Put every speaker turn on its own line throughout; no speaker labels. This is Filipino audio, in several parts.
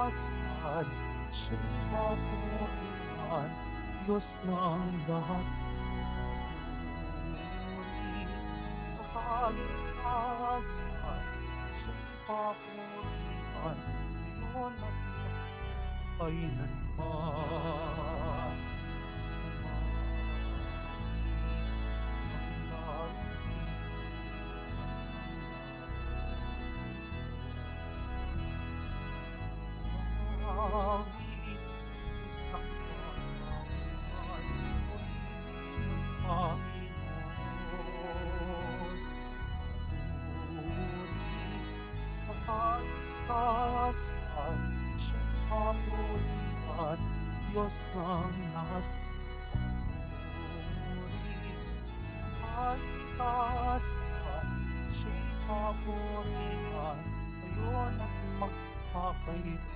kaligtasan, siya'y papurihan, Diyos ng lahat. Puri sa kaligtasan, siya'y papurihan, ngayon at kailanman. Kaligtasan, siya'y papurihan, Diyos ng lahat. Puri sa kaligtasan, siya'y papurihan, ngayon at magpakailanman.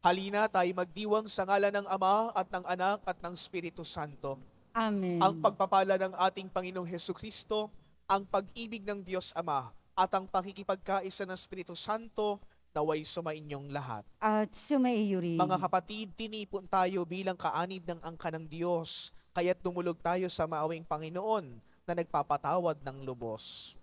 Halina tayo magdiwang sa ngalan ng Ama at ng Anak at ng Espiritu Santo.
Amen.
Ang pagpapala ng ating Panginoong Hesukristo, ang pag-ibig ng Diyos Ama, at ang pakikipagkaisa ng Espiritu Santo, naway sumainyong lahat.
At sumaiyo rin.
Mga kapatid, tinipon tayo bilang kaanib ng angka ng Diyos, kaya't dumulog tayo sa maawing Panginoon na nagpapatawad ng lubos.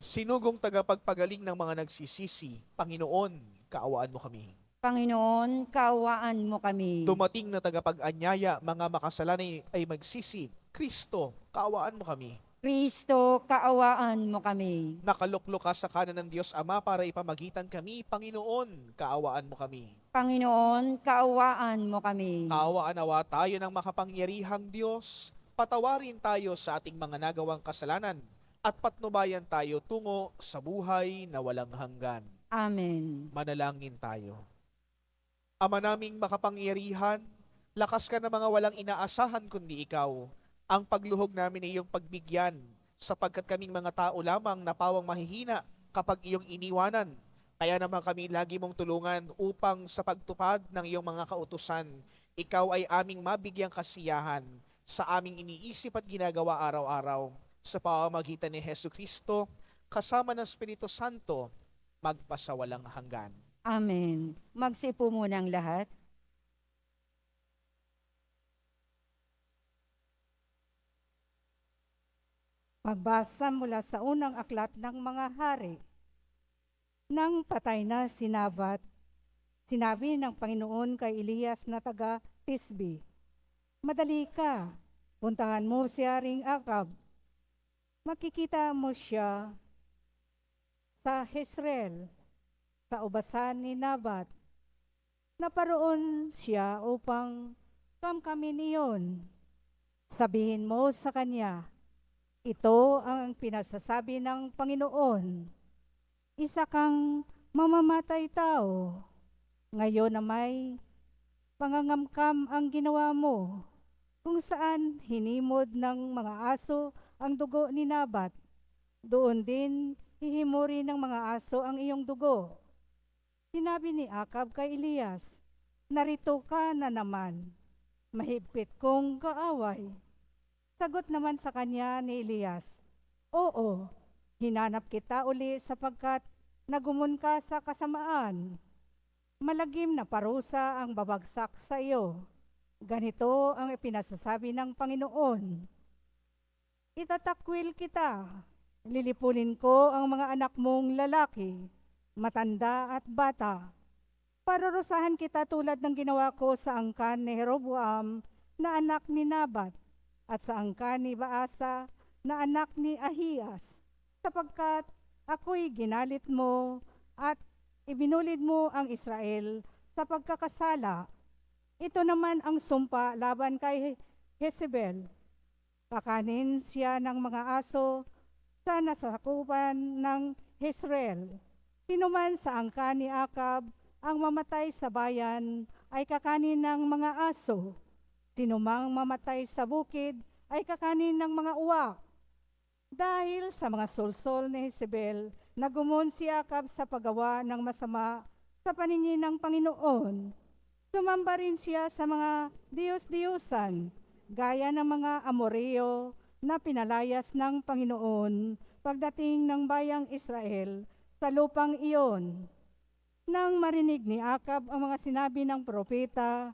Sinugong tagapagpagaling ng mga nagsisisi, Panginoon, kaawaan mo kami.
Panginoon, kaawaan mo kami.
Dumating na tagapag-anyaya, mga makasalanay ay magsisi, Kristo, kaawaan mo kami.
Kristo, kaawaan mo kami.
Nakaluklok ka sa kanan ng Diyos Ama para ipamagitan kami, Panginoon, kaawaan mo kami.
Panginoon, kaawaan mo kami.
Kaawaan nawa tayo ng makapangyarihang Diyos, patawarin tayo sa ating mga nagawang kasalanan, at patnubayan tayo tungo sa buhay na walang hanggan.
Amen.
Manalangin tayo. Ama naming makapangyarihan, lakas ka na mga walang inaasahan kundi ikaw. Ang pagluhog namin ay iyong pagbigyan, sapagkat kaming mga tao lamang na pawang mahihina kapag iyong iniwanan. Kaya naman kami lagi mong tulungan upang sa pagtupad ng iyong mga kautusan, ikaw ay aming mabigyang kasiyahan sa aming iniisip at ginagawa araw-araw. Sa pamamagitan ni Hesukristo, kasama ng Espiritu Santo, magpasawalang hanggan.
Amen. Magsipo muna ang lahat.
Pagbasa mula sa unang aklat ng mga hari. Nang patay na si Nabat, sinabi ng Panginoon kay Elias na taga Tisbi, "Madali ka, puntahan mo si Haring Akab. Makikita mo siya sa Jezreel, sa ubasan ni Nabat. Naparoon siya upang kamkamin iyon. Sabihin mo sa kanya, ito ang pinasasabi ng Panginoon. Isa kang mamamatay tao. Ngayon na may pangangamkam ang ginawa mo, kung saan hinimod ng mga aso ang dugo ni Nabat. Doon din hihimuri ng mga aso ang iyong dugo." Sinabi ni Akab kay Elias, "Narito ka na naman, mahigpit kong kaaway." Sagot naman sa kanya ni Elias, "Oo, hinanap kita uli sapagkat nagumon ka sa kasamaan. Malagim na parusa ang babagsak sa iyo. Ganito ang ipinasasabi ng Panginoon. Itatakwil kita, lilipulin ko ang mga anak mong lalaki, matanda at bata. Parurusahan kita tulad ng ginawa ko sa angkan ni Jeroboam na anak ni Nabat, at sa angkan ni Baasa na anak ni Ahiyas, sapagkat ako'y ginalit mo at ibinulid mo ang Israel sa pagkakasala. Ito naman ang sumpa laban kay Jezebel. Kakanin siya ng mga aso sa nasakupan ng Jezreel. Sino man sa angkan ni Akab ang mamatay sa bayan ay kakanin ng mga aso. Sinumang mamatay sa bukid ay kakanin ng mga uwak. Dahil sa mga solsol ni Jezebel, nagumon si Akab sa paggawa ng masama sa paningin ng Panginoon. Sumamba rin siya sa mga Diyos-Diyusan, gaya ng mga Amoreo na pinalayas ng Panginoon pagdating ng bayang Israel sa lupang iyon. Nang marinig ni Akab ang mga sinabi ng propeta,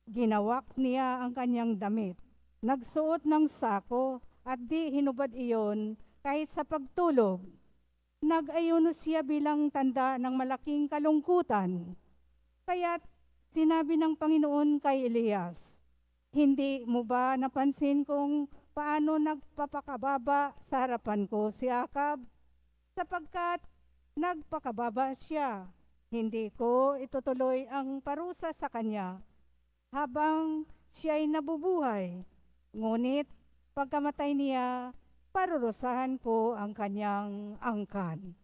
ginawak niya ang kanyang damit. Nagsuot ng sako at di hinubad iyon kahit sa pagtulog. Nag-ayuno siya bilang tanda ng malaking kalungkutan. Kaya't sinabi ng Panginoon kay Elias, hindi mo ba napansin kung paano nagpapakababa sa harapan ko si Akab? Sapagkat nagpakababa siya, hindi ko itutuloy ang parusa sa kanya habang siya'y nabubuhay. Ngunit pagkamatay niya, parurusahan ko ang kanyang angkan.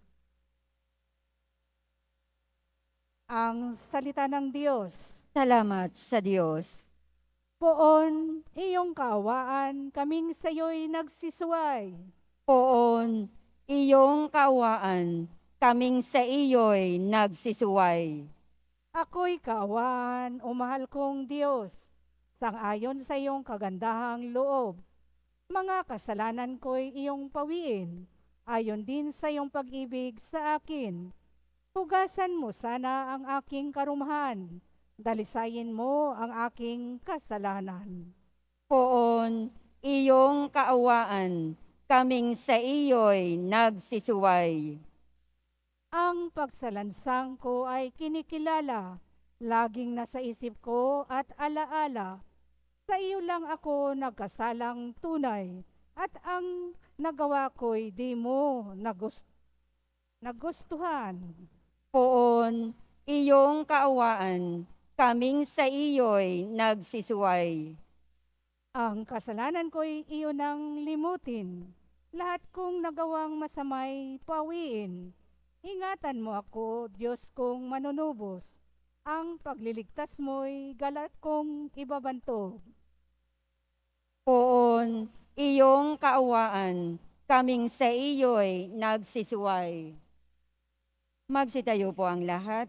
Ang salita ng Diyos.
Salamat sa Diyos.
Poon, iyong kaawaan, kaming sayo'y nagsisuway.
Poon, iyong kaawaan, kaming sa iyo'y nagsisuway.
Ako'y kaawaan, o mahal kong Diyos, sang-ayon sa iyong kagandahang loob. Mga kasalanan ko'y iyong pawiin, ayon din sa iyong pag-ibig sa akin. Hugasan mo sana ang aking karumahan, dalisayin mo ang aking kasalanan.
Poon, iyong kaawaan, kaming sa iyo'y nagsisuway.
Ang pagsalansang ko ay kinikilala, laging nasa isip ko at alaala. Sa iyo lang ako nagkasalang tunay, at ang nagawa ko'y di mo nagustuhan.
Poon, iyong kaawaan, kaming sa iyo'y nagsisuway.
Ang kasalanan ko'y iyo nang limutin, lahat kong nagawang masamay pawiin. Ingatan mo ako, Diyos kong manunubos, ang pagliligtas mo'y galat kong ibabantog.
Poon, iyong kaawaan, kaming sa iyo'y nagsisuway. Magsitayo po ang lahat.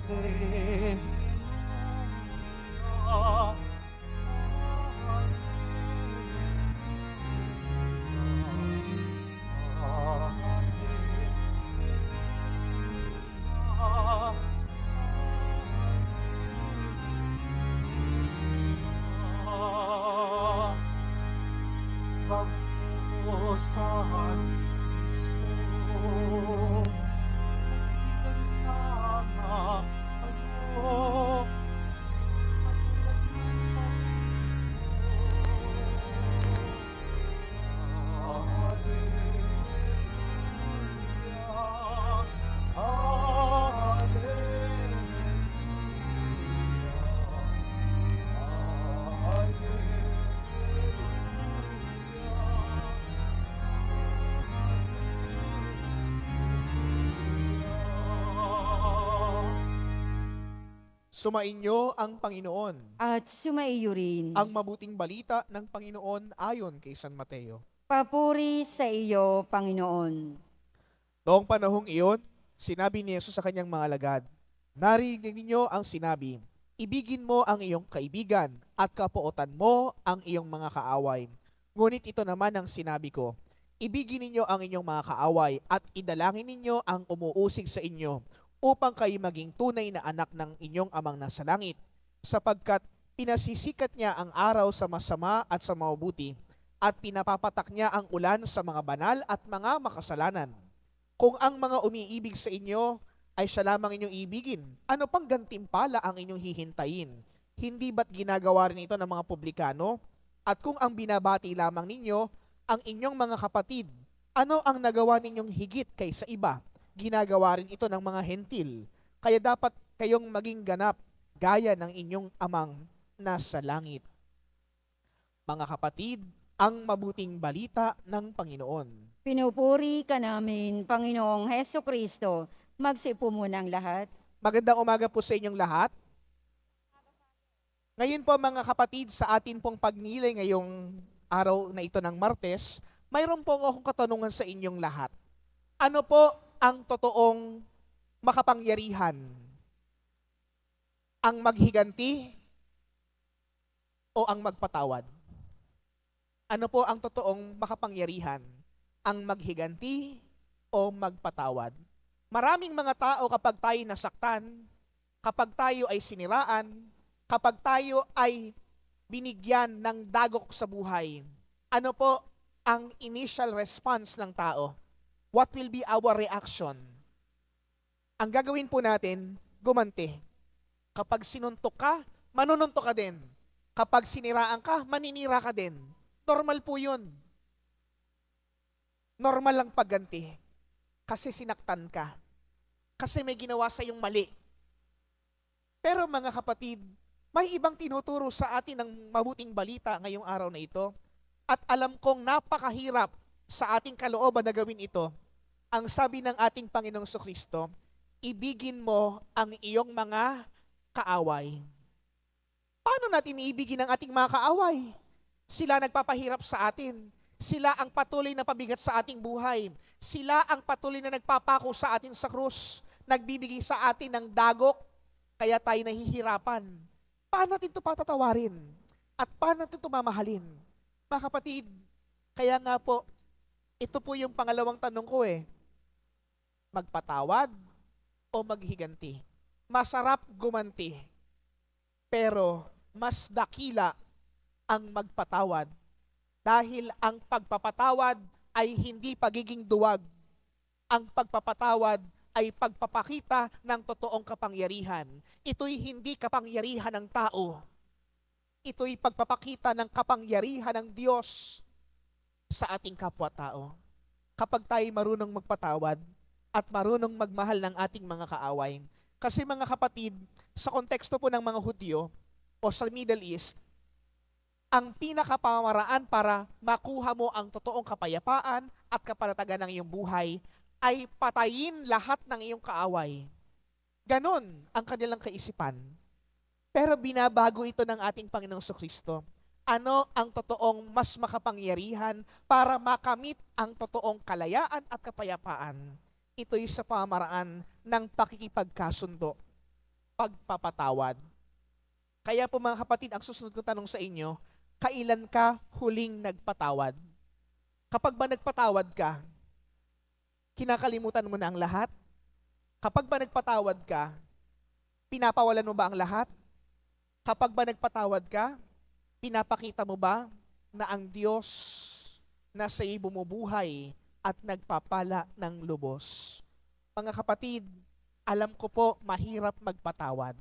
Alleluia. Pagpupusan Kristo, magiging sana kayo.
Sumainyo ang Panginoon.
At sumaiyo rin.
Ang mabuting balita ng Panginoon ayon kay San Mateo.
Papuri sa iyo, Panginoon.
Noong panahong iyon, sinabi ni Jesus sa kanyang mga alagad, narinig ninyo ang sinabi, ibigin mo ang iyong kaibigan at kapuotan mo ang iyong mga kaaway. Ngunit ito naman ang sinabi ko, ibigin ninyo ang inyong mga kaaway at idalangin ninyo ang umuusig sa inyo upang kayo maging tunay na anak ng inyong amang nasa langit, sapagkat pinasisikat niya ang araw sa masama at sa mabuti, at pinapapatak niya ang ulan sa mga banal at mga makasalanan. Kung ang mga umiibig sa inyo ay siya lamang inyong ibigin, ano pang gantimpala ang inyong hihintayin? Hindi ba't ginagawa rin ito ng mga publikano? At kung ang binabati lamang ninyo ang inyong mga kapatid, ano ang nagawa ninyong higit kaysa iba? Ginagawa rin ito ng mga hentil. Kaya dapat kayong maging ganap gaya ng inyong amang nasa langit. Mga kapatid, ang mabuting balita ng Panginoon.
Pinupuri ka namin, Panginoong Heso Kristo. Magsipo muna ang lahat.
Magandang umaga po sa inyong lahat. Ngayon po mga kapatid, sa atin pong pagnilay ngayong araw na ito ng Martes, mayroon po akong katanungan sa inyong lahat. Ano po ang totoong makapangyarihan? Ang maghiganti o ang magpatawad? Ano po ang totoong makapangyarihan? Ang maghiganti o magpatawad? Maraming mga tao kapag tayo nasaktan, kapag tayo ay siniraan, kapag tayo ay binigyan ng dagok sa buhay, ano po ang initial response ng tao? What will be our reaction? Ang gagawin po natin, gumanti. Kapag sinuntok ka, manununtok ka din. Kapag siniraan ka, maninira ka din. Normal po yun. Normal lang pagganti. Kasi sinaktan ka. Kasi may ginawa sa iyong mali. Pero mga kapatid, may ibang tinuturo sa atin ng mabuting balita ngayong araw na ito. At alam kong napakahirap sa ating kalooban na gawin ito. Ang sabi ng ating Panginoong Kristo, ibigin mo ang iyong mga kaaway. Paano natin iibigin ang ating mga kaaway? Sila nagpapahirap sa atin. Sila ang patuloy na pabigat sa ating buhay. Sila ang patuloy na nagpapako sa atin sa krus. Nagbibigay sa atin ng dagok, kaya tayo nahihirapan. Paano natin ito patatawarin? At paano natin ito mamahalin? Mga kapatid, kaya nga po, ito po yung pangalawang tanong ko magpatawad o maghiganti? Masarap gumanti, pero mas dakila ang magpatawad. Dahil ang pagpapatawad ay hindi pagiging duwag. Ang pagpapatawad ay pagpapakita ng totoong kapangyarihan. Ito'y hindi kapangyarihan ng tao. Ito'y pagpapakita ng kapangyarihan ng Diyos sa ating kapwa-tao. Kapag tayo marunong magpatawad at marunong magmahal ng ating mga kaaway. Kasi mga kapatid, sa konteksto po ng mga Hudyo o sa Middle East, ang pinakapamaraan para makuha mo ang totoong kapayapaan at kapanatagan ng iyong buhay ay patayin lahat ng iyong kaaway. Ganon ang kanilang kaisipan. Pero binabago ito ng ating Panginoong Kristo. Ano ang totoong mas makapangyarihan para makamit ang totoong kalayaan at kapayapaan? Ito'y sa pamaraan ng pakikipagkasundo, pagpapatawad. Kaya po mga kapatid, ang susunod ko tanong sa inyo, kailan ka huling nagpatawad? Kapag ba nagpatawad ka, kinakalimutan mo na ang lahat? Kapag ba nagpatawad ka, pinapawalan mo ba ang lahat? Kapag ba nagpatawad ka, pinapakita mo ba na ang Diyos na sa iyo bumubuhay at nagpapala ng lubos? Mga kapatid, alam ko po mahirap magpatawad.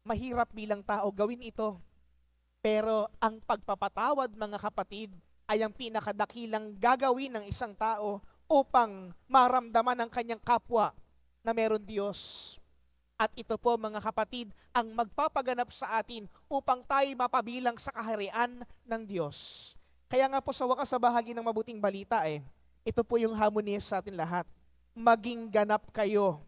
Mahirap bilang tao gawin ito. Pero ang pagpapatawad, mga kapatid, ay ang pinakadakilang gagawin ng isang tao upang maramdaman ng kanyang kapwa na meron Diyos. At ito po, mga kapatid, ang magpapaganap sa atin upang tayo mapabilang sa kaharian ng Diyos. Kaya nga po sa wakas sa bahagi ng mabuting balita ito po yung harmonies sa atin lahat. Maging ganap kayo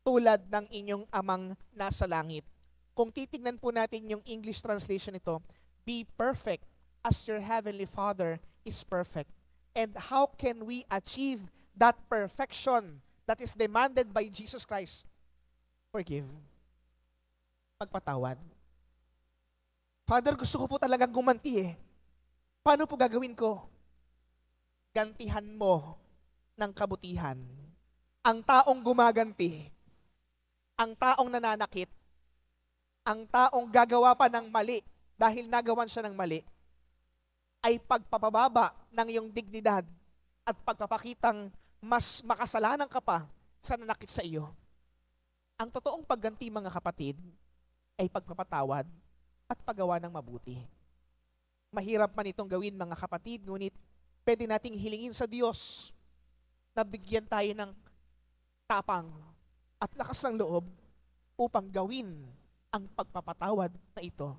tulad ng inyong amang nasa langit. Kung titignan po natin yung English translation nito, be perfect as your heavenly Father is perfect. And how can we achieve that perfection that is demanded by Jesus Christ? Forgive. Magpatawad. Father, gusto ko po talagang gumanti Paano po gagawin ko? Gantihan mo ng kabutihan. Ang taong gumaganti, ang taong nananakit, ang taong gagawa pa ng mali dahil nagawan siya ng mali, ay pagpapababa ng iyong dignidad at pagpapakitang mas makasalanan ka pa sa nanakit sa iyo. Ang totoong pagganti, mga kapatid, ay pagpapatawad at paggawa ng mabuti. Mahirap man itong gawin, mga kapatid, ngunit pwede nating hilingin sa Diyos na bigyan tayo ng tapang at lakas ng loob upang gawin ang pagpapatawad na ito.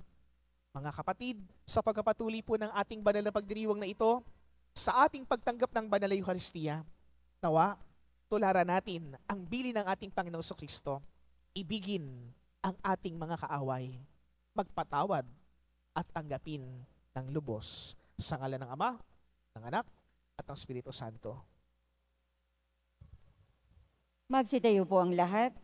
Mga kapatid, sa pagpapatuloy po ng ating banal na pagdiriwang na ito, sa ating pagtanggap ng banal na Eucharistia, nawa, tularan natin ang bili ng ating Panginoong Kristo, ibigin ang ating mga kaaway, magpatawad at tanggapin ng lubos sa ngalan ng Ama, ng Anak, at ng Espiritu Santo.
Magsitayo po ang lahat.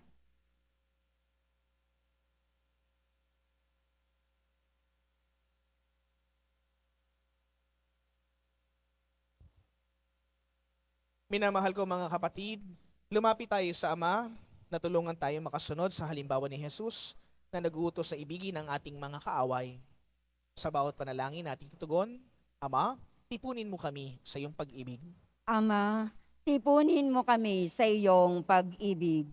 Minamahal ko mga kapatid, lumapit tayo sa Ama na tulungan tayo makasunod sa halimbawa ni Jesus na nag-uutos sa ibigin ang ating mga kaaway. Sa bawat panalangin nating tutugon, Ama, tipunin mo kami sa iyong pag-ibig.
Ama, tipunin mo kami sa iyong pag-ibig.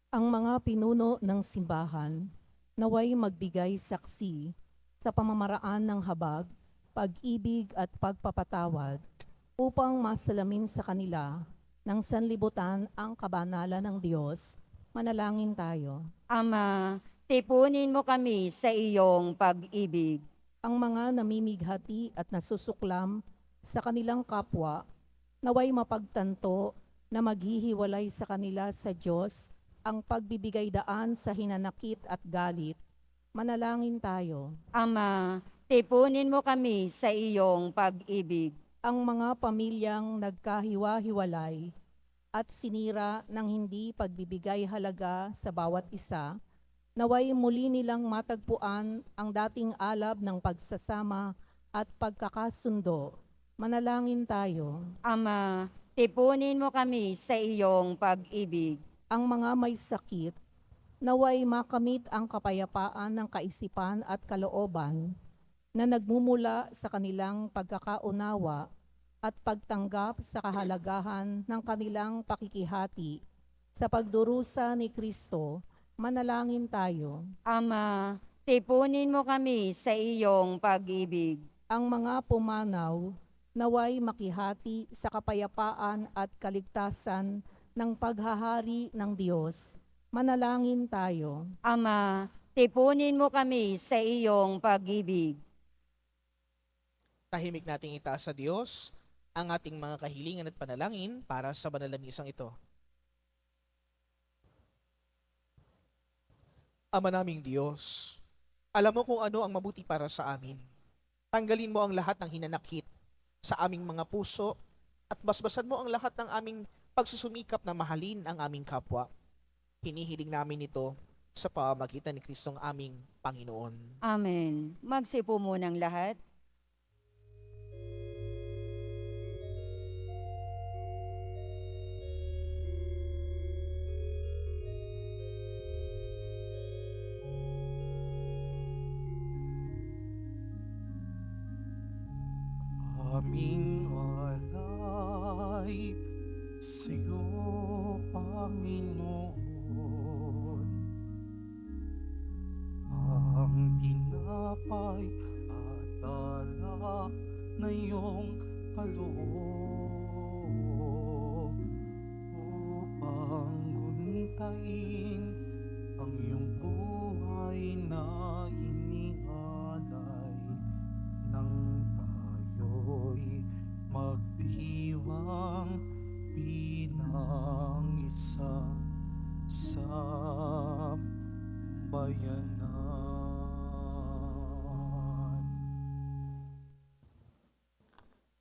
Ang mga pinuno ng simbahan naway magbigay saksi sa pamamaraan ng habag, pag-ibig at pagpapatawad upang masalamin sa kanila ng sanlibutan ang kabanalan ng Diyos. Manalangin tayo.
Ama, tipunin mo kami sa iyong pag-ibig.
Ang mga namimighati at nasusuklam sa kanilang kapwa, naway mapagtanto na maghihiwalay sa kanila sa Diyos ang pagbibigay daan sa hinanakit at galit. Manalangin tayo.
Ama, tipunin mo kami sa iyong pag-ibig.
Ang mga pamilyang nagkahiwa-hiwalay at sinira ng hindi pagbibigay halaga sa bawat isa, naway muli nilang matagpuan ang dating alab ng pagsasama at pagkakasundo. Manalangin tayo.
Ama, tipunin mo kami sa iyong pag-ibig.
Ang mga may sakit, naway makamit ang kapayapaan ng kaisipan at kalooban na nagmumula sa kanilang pagkakaunawa at pagtanggap sa kahalagahan ng kanilang pakikihati sa pagdurusa ni Kristo. Manalangin tayo.
Ama, tipunin mo kami sa iyong pag-ibig.
Ang mga pumanaw, naway makihati sa kapayapaan at kaligtasan ng paghahari ng Diyos. Manalangin tayo.
Ama, tipunin mo kami sa iyong pag-ibig.
Tahimik nating itaas sa Diyos ang ating mga kahilingan at panalangin para sa banal na misang ito. Ama naming Diyos, alam mo kung ano ang mabuti para sa amin. Tanggalin mo ang lahat ng hinanakit sa aming mga puso at basbasan mo ang lahat ng aming pagsusumikap na mahalin ang aming kapwa. Hinihiling namin ito sa pamamagitan ni Kristong aming Panginoon.
Amen. Magsipo munang lahat.
Aming alay sa'yo, Panginoon. Ang tinapay at alak na iyong kaloob upang guntayin ang iyong buhay na inialay nang tayo'y magdiwang bilang isa sa bayanan.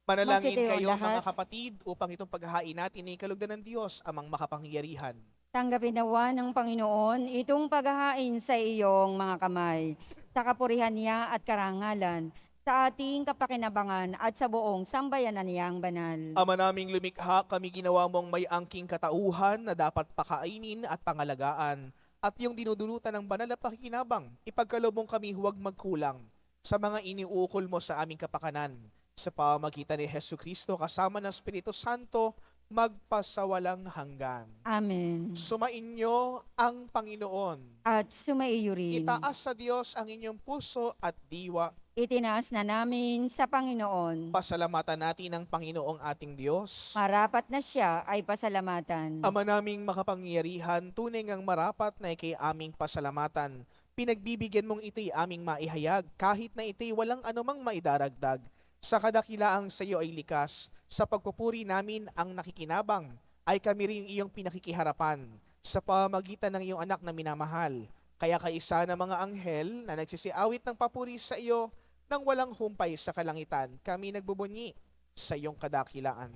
Manalangin
Magsitayo
kayo
lahat.
mga kapatid upang itong paghahain natin ay kalugdan ng Diyos amang makapangyarihan.
Tanggapin nawa ng Panginoon itong paghahain sa iyong mga kamay, sa kapurihan niya at karangalan, sa ating kapakinabangan at sa buong sambayanan niyang banal.
Ama naming lumikha, kami ginawa mong may angking katauhan na dapat pakainin at pangalagaan. At yung dinudulutan ng banal na pakikinabang, ipagkaloob mong kami huwag magkulang sa mga iniuukol mo sa aming kapakanan. Sa pamamagitan ni Hesu Kristo kasama ng Espiritu Santo, magpasawalang hanggan.
Amen.
Sumainyo ang Panginoon.
At sumaiyo rin.
Itaas sa Diyos ang inyong puso at diwa.
Itinaas na namin sa Panginoon.
Pasalamatan natin ang Panginoong ating Diyos.
Marapat na siya ay pasalamatan.
Ama naming makapangyarihan, tunay ngang marapat na ikay aming pasalamatan. Pinagbibigyan mong ito'y aming maihayag, kahit na ito'y walang anumang maidaragdag. Sa kadakilaang sa iyo ay likas, sa pagpupuri namin ang nakikinabang, ay kami rin iyong pinakikiharapan, sa pamagitan ng iyong anak na minamahal. Kaya kaisa ng mga anghel na nagsisiawit ng papuri sa iyo, nang walang humpay sa kalangitan, kami nagbubunyi sa iyong kadakilaan.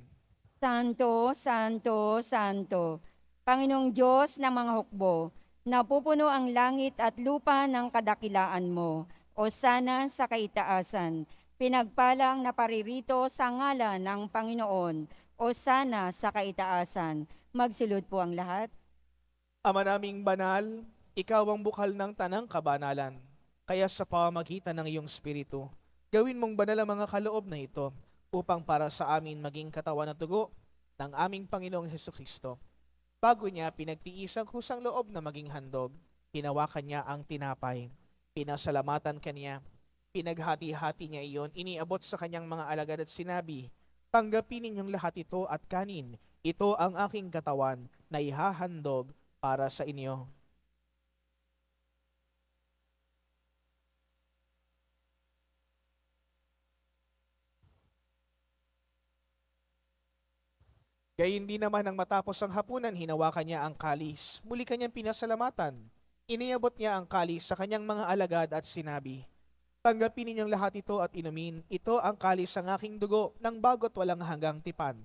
Santo, Santo, Santo, Panginoong Diyos ng mga hukbo, napupuno ang langit at lupa ng kadakilaan mo, o sana sa kaitaasan. Pinagpalang na paririto sa ngalan ng Panginoon, o sana sa kaitaasan. Magsulod po ang lahat.
Ama naming banal, ikaw ang bukal ng tanang kabanalan. Kaya sa pamamagitan ng iyong Espiritu, gawin mong banal ang mga kaloob na ito upang para sa amin maging katawan at dugo ng aming Panginoong Hesukristo. Bago niya pinagtiis ang kusang loob na maging handog, hinawakan niya ang tinapay, pinasalamatan kanya, pinaghati-hati niya iyon, iniabot sa kanyang mga alagad at sinabi, "Tanggapin ninyong lahat ito at kanin, ito ang aking katawan na ihahandog para sa inyo." Gayun din naman nang matapos ang hapunan, hinawakan niya ang kalis. Muli kanyang pinasalamatan. Iniabot niya ang kalis sa kanyang mga alagad at sinabi, "Tanggapin ninyong lahat ito at inumin. Ito ang kalis ng aking dugo ng bago't walang hanggang tipan.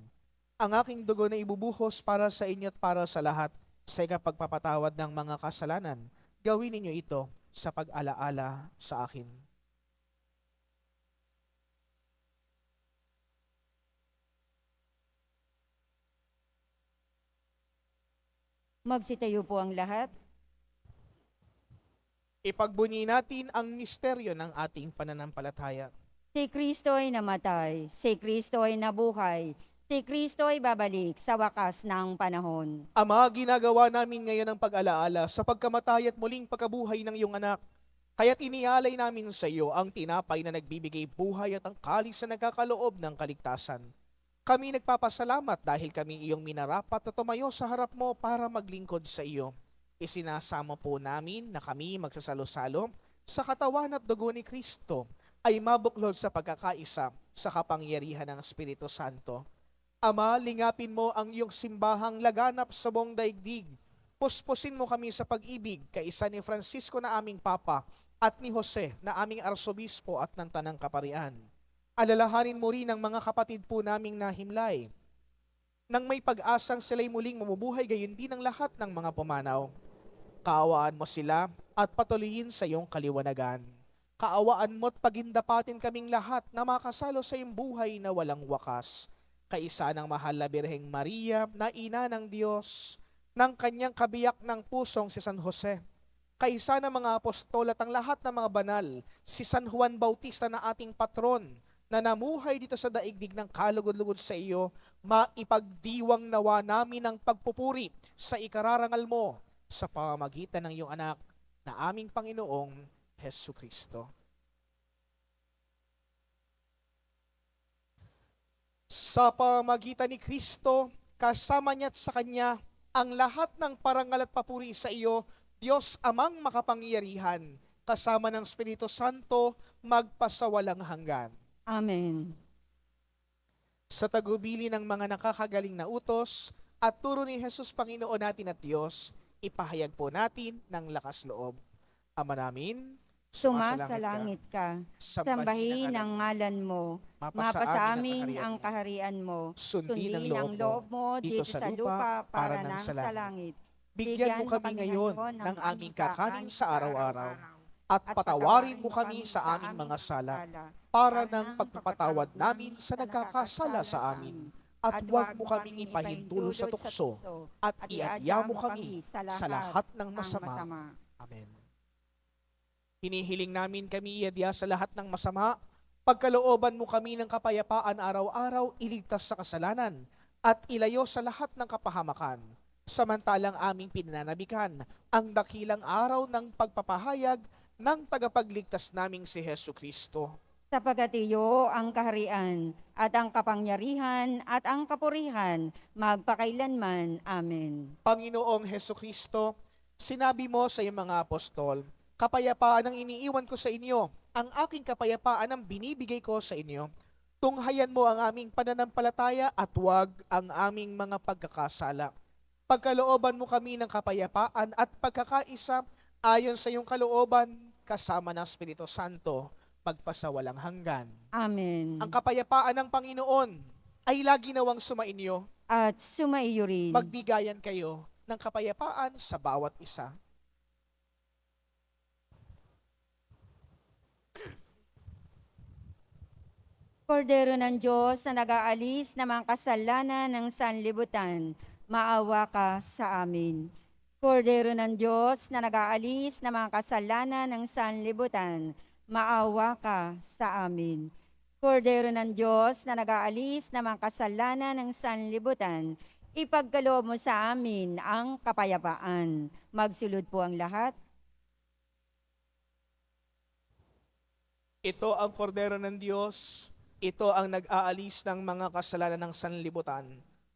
Ang aking dugo na ibubuhos para sa inyo at para sa lahat sa ikapagpapatawad ng mga kasalanan. Gawin ninyo ito sa pag-alaala sa akin."
Magsitayo po ang lahat.
Ipagbunyi natin ang misteryo ng ating pananampalataya.
Si Kristo ay namatay, si Kristo ay nabuhay, si Kristo ay babalik sa wakas ng panahon.
Ama, ginagawa namin ngayon ang pag-alaala sa pagkamatay at muling pagkabuhay ng iyong anak. Kaya't inialay namin sa iyo ang tinapay na nagbibigay buhay at ang kalis na nagkakaloob ng kaligtasan. Kami nagpapasalamat dahil kami iyong minarapat na tumayo sa harap mo para maglingkod sa iyo. Isinasamo po namin na kami magsasalo-salo sa katawan at dugo ni Kristo ay mabuklod sa pagkakaisa sa kapangyarihan ng Espiritu Santo. Ama, lingapin mo ang iyong simbahang laganap sa buong daigdig. Puspusin mo kami sa pag-ibig kaisa ni Francisco na aming Papa at ni Jose na aming Arsobispo at ng Tanang Kaparian. Alalahanin mo rin ang mga kapatid po naming nahimlay. Nang may pag-asang sila'y muling mamubuhay, gayon din ang lahat ng mga pumanaw. Kaawaan mo sila at patuloyin sa iyong kaliwanagan. Kaawaan mo at pagindapatin kaming lahat na makasalo sa iyong buhay na walang wakas. Kaisa ng mahal na Birheng Maria na ina ng Diyos, ng kanyang kabiyak ng pusong si San Jose. Kaisa ng mga apostol at ang lahat ng mga banal, si San Juan Bautista na ating patron, na namuhay dito sa daigdig ng kalugod-lugod sa iyo, maipagdiwang nawa namin ang pagpupuri sa ikararangal mo sa pamamagitan ng iyong anak na aming Panginoong Hesukristo. Sa pamamagitan ni Kristo, kasama niya at sa Kanya, ang lahat ng parangal at papuri sa iyo, Diyos Amang makapangyarihan, kasama ng Espiritu Santo, magpasawalang hanggan.
Amen.
Sa tagubili ng mga nakakagaling na utos at turo ni Jesus Panginoon natin at Diyos, ipahayag po natin ng lakas loob. Ama namin,
Sumasalangit ka, sambahin ang ngalan mo, mapasa amin ang kaharian mo,
sundin ang
ang loob mo dito sa lupa para nang sa langit.
Bigyan mo kami ngayon ng aming kakanin sa araw-araw at patawarin mo kami sa aming mga sala para ng pagpapatawad namin sa nagkakasala sa amin. At huwag mo kaming ipahintulo sa tukso at iadya mo kami sa lahat ng masama. Amen. Hinihiling namin kami iadya sa lahat ng masama, pagkalooban mo kami ng kapayapaan araw-araw, iligtas sa kasalanan, at ilayo sa lahat ng kapahamakan. Samantalang aming pinananabikan ang dakilang araw ng pagpapahayag ng tagapagligtas naming si Hesukristo.
Sapagkat iyo ang kaharian at ang kapangyarihan at ang kapurihan magpakailanman. Amen.
Panginoong Hesukristo, sinabi mo sa iyong mga apostol, "Kapayapaan ang iniiwan ko sa inyo, ang aking kapayapaan ang binibigay ko sa inyo. Tunghayan mo ang aming pananampalataya at huwag ang aming mga pagkakasala. Pagkalooban mo kami ng kapayapaan at pagkakaisa ayon sa iyong kalooban, kasama ng Espiritu Santo, magpasawalang hanggan.
Amen.
Ang kapayapaan ng Panginoon ay lagi nawang sumainyo.
At sumaiyo rin.
Magbigayan kayo ng kapayapaan sa bawat isa."
Kordero ng Diyos na nag-aalis ng mga kasalanan ng sanlibutan, maawa ka sa amin. Kordero ng Diyos na nag-aalis ng mga kasalanan ng sanlibutan, maawa ka sa amin. Kordero ng Diyos na nag-aalis ng mga kasalanan ng sanlibutan, ipagkaloob mo sa amin ang kapayapaan. Magsulod po ang lahat.
Ito ang kordero ng Diyos. Ito ang nag-aalis ng mga kasalanan ng sanlibutan.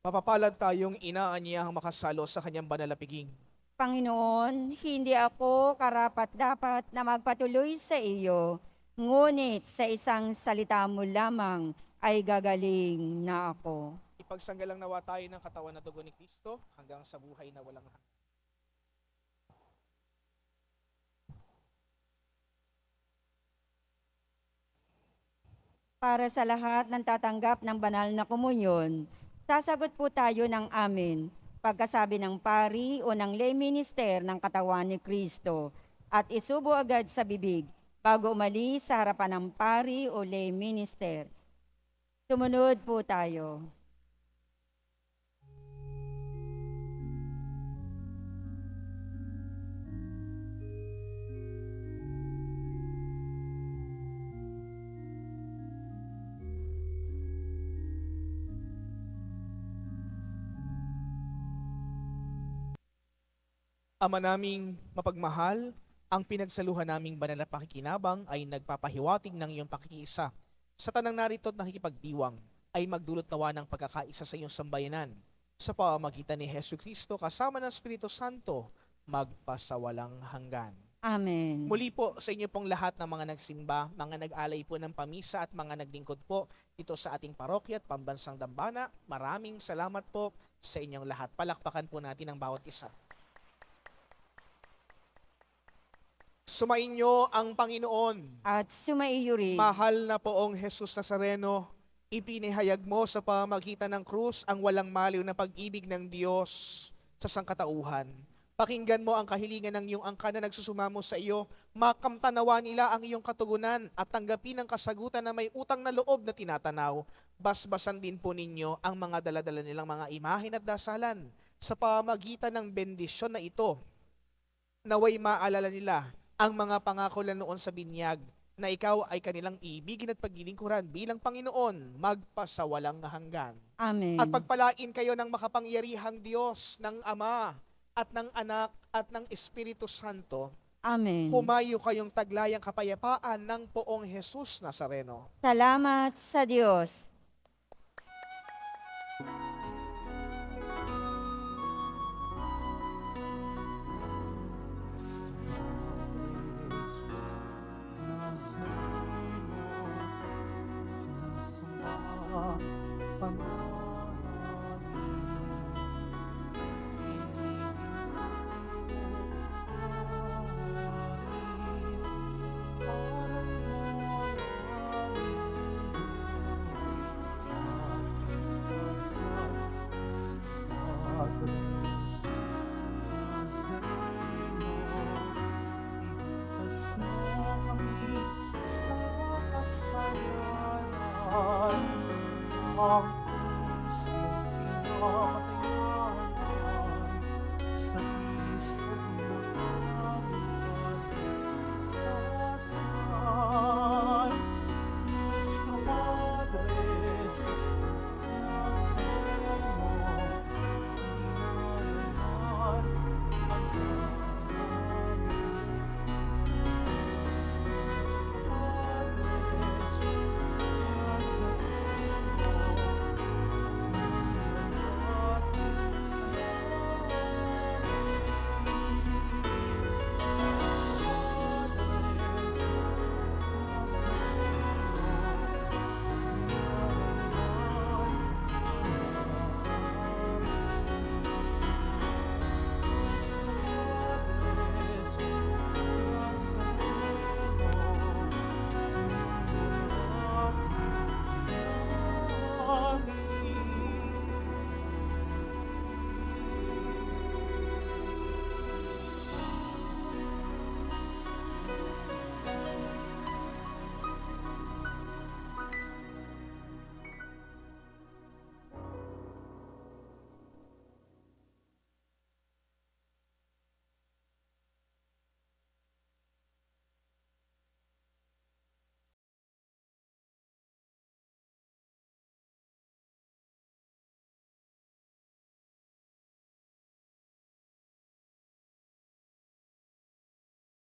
Mapapalad tayong inaanyahang makasalo sa kanyang banal na piging.
Panginoon, hindi ako karapat-dapat na magpatuloy sa iyo, ngunit sa isang salita mo lamang ay gagaling na ako.
Ipagsanggalang nawa tayo ng katawan na dugo ni Kristo hanggang sa buhay na walang hanggan.
Para sa lahat ng tatanggap ng banal na komunyon, sasagot po tayo ng amen pagkasabi ng pari o ng lay minister ng katawan ni Kristo at isubo agad sa bibig bago umalis sa harapan ng pari o lay minister. Sumunod po tayo.
Ama naming mapagmahal, ang pinagsaluhan naming banal na pakikinabang ay nagpapahiwatig ng iyong pakikiisa. Sa tanang narito at nakikipagdiwang ay magdulot nawa ng pagkakaisa sa iyong sambayanan. Sa pamamagitan ni Hesu Kristo kasama ng Espiritu Santo, magpasawalang hanggan.
Amen.
Muli po sa inyo pong lahat ng mga nagsimba, mga nag-alay po ng pamisa at mga naglingkod po dito sa ating parokya at pambansang dambana, maraming salamat po sa inyong lahat. Palakpakan po natin ang bawat isa. Sumainyo ang Panginoon.
At sumaiyo rin.
Mahal na poong Jesus Nazareno, ipinahayag mo sa pamamagitan ng krus ang walang maliw na pag-ibig ng Diyos sa sangkatauhan. Pakinggan mo ang kahilingan ng iyong angkan na nagsusumamo sa iyo, makamtanawa nila ang iyong katugunan at tanggapin ang kasagutan na may utang na loob na tinatanaw. Basbasan din po ninyo ang mga daladala nilang mga imahen at dasalan sa pamamagitan ng bendisyon na ito. Naway maalala nila ang mga pangako na noon sa binyag na ikaw ay kanilang ibigin at paglilingkuran bilang Panginoon magpasawalang hanggan.
Amen.
At pagpalain kayo ng makapangyarihang Diyos, ng Ama at ng Anak at ng Espiritu Santo.
Amen.
Humayo kayong taglayang kapayapaan ng poong Jesus Nazareno.
Salamat sa Diyos.
Jesus Nazareno, sinasamba pa namin sa kasalanan.